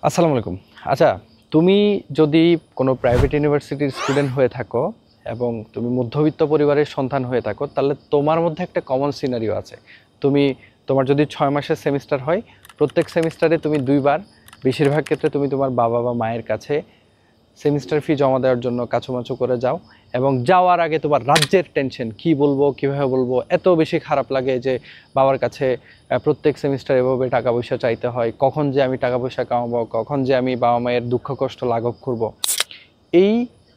আসসালামু আলাইকুম। আচ্ছা, তুমি যদি কোনো প্রাইভেট ইউনিভার্সিটির স্টুডেন্ট হয়ে থাকো এবং তুমি মধ্যবিত্ত পরিবারের সন্তান হয়ে থাকো, তাহলে তোমার মধ্যে একটা কমন সিনারিও আছে। তুমি তোমার যদি 6 মাসের সেমিস্টার হয়, প্রত্যেক সেমিস্টারে তুমি 2 বার, বেশিরভাগ ক্ষেত্রে তুমি তোমার বাবা বা মায়ের কাছে সেমিস্টার ফি জমা দেওয়ার জন্য কাচুমাচু করে যাও। এবং যাওয়ার আগে তোমার রাজ্যের টেনশন, কি বলবো, কীভাবে বলবো, এত বেশি খারাপ লাগে যে বাবার কাছে প্রত্যেক সেমিস্টার এভাবে টাকা পয়সা চাইতে হয়, কখন যে আমি টাকা পয়সা কামাবো, কখন যে আমি বাবা মায়ের দুঃখ কষ্ট লাঘব করব। এই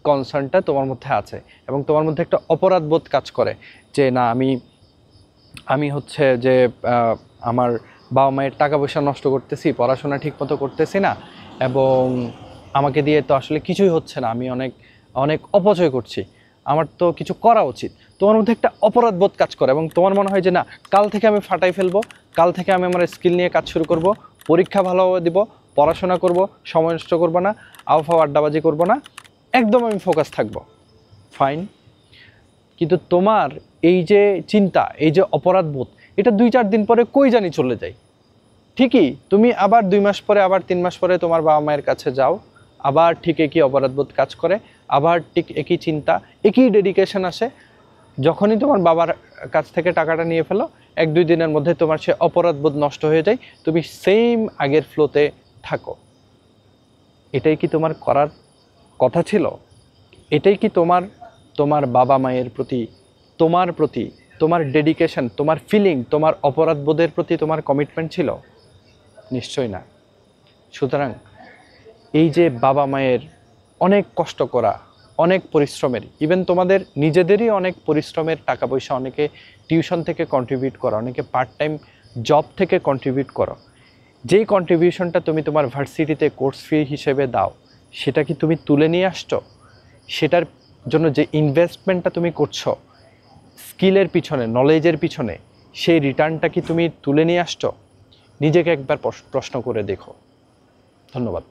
কনসার্নটা তোমার মধ্যে আছে এবং তোমার মধ্যে একটা অপরাধবোধ কাজ করে যে না, আমি হচ্ছে যে আমার বাবা মায়ের টাকা পয়সা নষ্ট করতেছি, পড়াশোনা ঠিকমতো করতেছি না, এবং আমাকে দিয়ে তো আসলে কিছুই হচ্ছে না, আমি অনেক অনেক অপচয় করছি, আমার তো কিছু করা উচিত। তোমার মধ্যে একটা অপরাধবোধ কাজ করে এবং তোমার মনে হয় যে না, কাল থেকে আমি ফাটাই ফেলবো, কাল থেকে আমি আমার স্কিল নিয়ে কাজ শুরু করব, পরীক্ষা ভালোভাবে দিব, পড়াশোনা করব, সময় নষ্ট করবো না, আবহাওয়া আড্ডাবাজি করবো না, একদম আমি ফোকাস থাকবো। ফাইন। কিন্তু তোমার এই যে চিন্তা, এই যে অপরাধবোধ, এটা 2-4 দিন পরে কই জানি চলে যায়। ঠিকই তুমি আবার 2 মাস পরে, আবার 3 মাস পরে তোমার বাবা মায়ের কাছে যাও, আবার ঠিক একই অপরাধবোধ কাজ করে, আবার ঠিক একই চিন্তা, একই ডেডিকেশন আসে। যখনই তোমার বাবার কাছ থেকে টাকাটা নিয়ে ফেলো, 1-2 দিনের মধ্যে তোমার সে অপরাধবোধ নষ্ট হয়ে যায়, তুমি সেম আগের ফ্লোতে থাকো। এটাই কি তোমার করার কথা ছিল? এটাই কি তোমার তোমার বাবা মায়ের প্রতি, তোমার ডেডিকেশন, তোমার ফিলিং, তোমার অপরাধবোধের প্রতি তোমার কমিটমেন্ট ছিল? নিশ্চয়ই না। সুতরাং এই যে বাবা মায়ের অনেক কষ্ট করা, অনেক পরিশ্রমের, ইভেন তোমাদের নিজেদেরই অনেক পরিশ্রমের টাকা পয়সা, অনেকে টিউশন থেকে কন্ট্রিবিউট করো, অনেকে পার্ট টাইম জব থেকে কন্ট্রিবিউট করো, যেই কন্ট্রিবিউশনটা তুমি তোমার ভার্সিটিতে কোর্স ফি হিসেবে দাও, সেটা কি তুমি তুলে নিয়ে আসছো? সেটার জন্য যে ইনভেস্টমেন্টটা তুমি করছো স্কিলের পিছনে, নলেজের পিছনে, সেই রিটার্নটা কি তুমি তুলে নিয়ে আসছো? নিজেকে একবার প্রশ্ন করে দেখো। ধন্যবাদ।